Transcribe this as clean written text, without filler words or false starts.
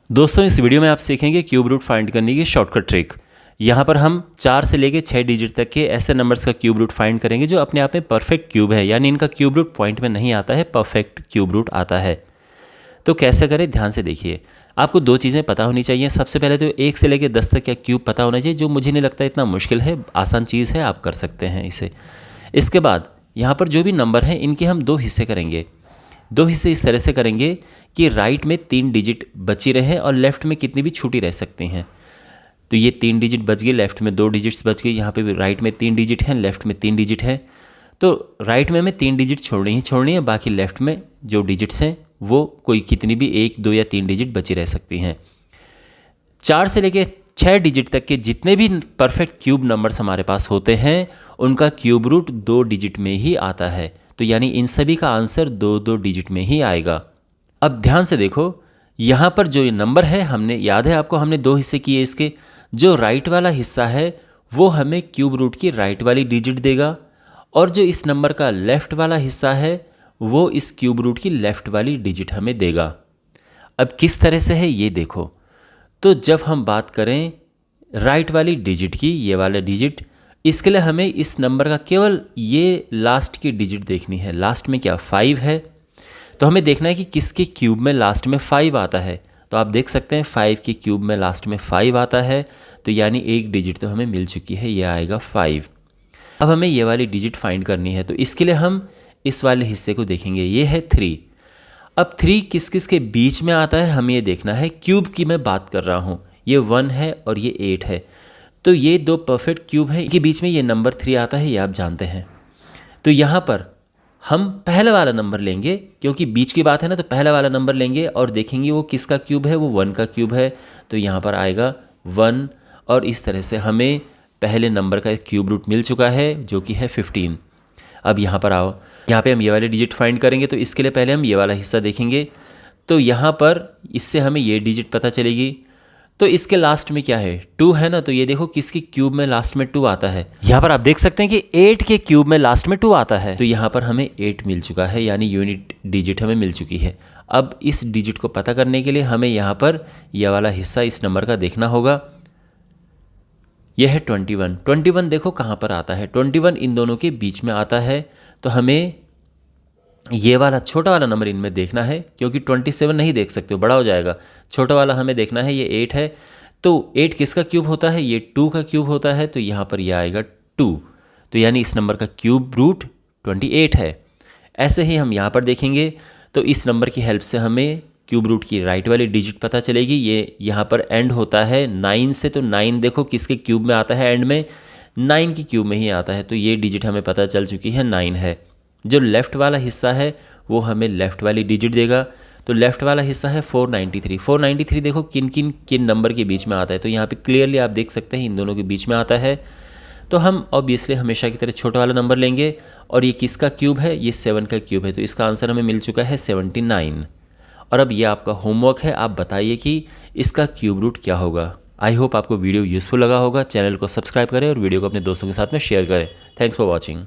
दोस्तों इस वीडियो में आप सीखेंगे क्यूब रूट फाइंड करने की शॉर्टकट ट्रिक। यहाँ पर हम 4 से लेके 6 डिजिट तक के ऐसे नंबर्स का क्यूब रूट फाइंड करेंगे जो अपने आप में परफेक्ट क्यूब है, यानी इनका क्यूब रूट पॉइंट में नहीं आता है, परफेक्ट क्यूब रूट आता है। तो कैसे करें, ध्यान से देखिए। आपको 2 चीज़ें पता होनी चाहिए। सबसे पहले तो 1 से लेकर 10 तक का क्यूब पता होना चाहिए, जो मुझे नहीं लगता इतना मुश्किल है, आसान चीज़ है, आप कर सकते हैं इसे। इसके बाद यहाँ पर जो भी नंबर हैं इनके हम 2 हिस्से करेंगे। 2 हिस्से इस तरह से करेंगे कि राइट में 3 डिजिट बची रहे और लेफ्ट में कितनी भी छूटी रह सकती हैं। तो ये 3 डिजिट बच गई, लेफ्ट में 2 डिजिट्स बच गई। यहाँ पे भी राइट में 3 डिजिट हैं, लेफ्ट में 3 डिजिट हैं। तो राइट में हमें 3 डिजिट छोड़नी है, बाकी लेफ्ट में जो डिजिट्स हैं वो कोई कितनी भी 1, 2 या 3 डिजिट बची रह सकती हैं। 4 से लेके 6 डिजिट तक के जितने भी परफेक्ट क्यूब नंबर्स हमारे पास होते हैं उनका क्यूब रूट 2 डिजिट में ही आता है। तो यानी इन सभी का आंसर 2-2 डिजिट में ही आएगा। अब ध्यान से देखो, यहाँ पर जो ये नंबर है, हमने याद है आपको, हमने 2 हिस्से किए इसके। जो राइट वाला हिस्सा है वो हमें क्यूब रूट की राइट वाली डिजिट देगा, और जो इस नंबर का लेफ्ट वाला हिस्सा है वो इस क्यूब रूट की लेफ्ट वाली डिजिट हमें देगा। अब किस तरह से है ये देखो। तो जब हम बात करें राइट वाली डिजिट की, ये वाला डिजिट, इसके लिए हमें इस नंबर का केवल ये लास्ट की डिजिट देखनी है। लास्ट में क्या 5 है, तो हमें देखना है कि किसके क्यूब में लास्ट में 5 आता है। तो आप देख सकते हैं 5 के क्यूब में लास्ट में 5 आता है, तो यानी एक डिजिट तो हमें मिल चुकी है, ये आएगा 5। अब हमें ये वाली डिजिट फाइंड करनी है, तो इसके लिए हम इस वाले हिस्से को देखेंगे, ये है 3। अब 3 किस किस के बीच में आता है हमें ये देखना है। क्यूब की मैं बात कर रहा हूँ, ये 1 है और ये 8 है, तो ये 2 परफेक्ट क्यूब है, इनके बीच में ये नंबर 3 आता है, ये आप जानते हैं। तो यहाँ पर हम पहला वाला नंबर लेंगे, क्योंकि बीच की बात है ना, तो पहला वाला नंबर लेंगे और देखेंगे वो किसका क्यूब है, वो 1 का क्यूब है। तो यहाँ पर आएगा 1, और इस तरह से हमें पहले नंबर का एक क्यूब रूट मिल चुका है जो कि है 15। अब यहाँ पर आओ, यहाँ पे हम ये वाले डिजिट फाइंड करेंगे, तो इसके लिए पहले हम ये वाला हिस्सा देखेंगे। तो यहाँ पर इससे हमें ये डिजिट पता चलेगी। तो इसके लास्ट में क्या है, 2 है ना, तो ये देखो किसके क्यूब में लास्ट में 2 आता है। यहाँ पर आप देख सकते हैं कि 8 के क्यूब में लास्ट में 2 आता है, तो यहाँ पर हमें 8 मिल चुका है, यानी यूनिट डिजिट हमें मिल चुकी है। अब इस डिजिट को पता करने के लिए हमें यहाँ पर यह वाला हिस्सा इस नंबर का देखना होगा। यह है 21। 21 देखो कहाँ पर आता है, 21 इन दोनों के बीच में आता है। तो हमें ये वाला छोटा वाला नंबर इनमें देखना है, क्योंकि 27 नहीं देख सकते हो, बड़ा हो जाएगा। छोटा वाला हमें देखना है, ये 8 है। तो 8 किसका क्यूब होता है, ये 2 का क्यूब होता है, तो यहाँ पर यह आएगा 2। तो यानी इस नंबर का क्यूब रूट 28 है। ऐसे ही हम यहाँ पर देखेंगे, तो इस नंबर की हेल्प से हमें क्यूब रूट की राइट वाली डिजिट पता चलेगी। ये यहाँ पर एंड होता है 9 से, तो 9 देखो किसके क्यूब में आता है, एंड में 9 की क्यूब में ही आता है, तो ये डिजिट हमें पता चल चुकी है, 9 है। जो लेफ़्ट वाला हिस्सा है वो हमें लेफ़्ट वाली डिजिट देगा। तो लेफ़्ट वाला हिस्सा है 493। 493 देखो किन नंबर के बीच में आता है, तो यहाँ पे क्लियरली आप देख सकते हैं इन दोनों के बीच में आता है। तो हम ऑब्वियसली हमेशा की तरह छोटा वाला नंबर लेंगे, और ये किसका क्यूब है, ये 7 का क्यूब है, तो इसका आंसर हमें मिल चुका है 79। और अब ये आपका होमवर्क है, आप बताइए कि इसका क्यूब रूट क्या होगा। आई होप आपको वीडियो यूज़फुल लगा होगा। चैनल को सब्सक्राइब करें और वीडियो को अपने दोस्तों के साथ में शेयर करें। Thanks for watching.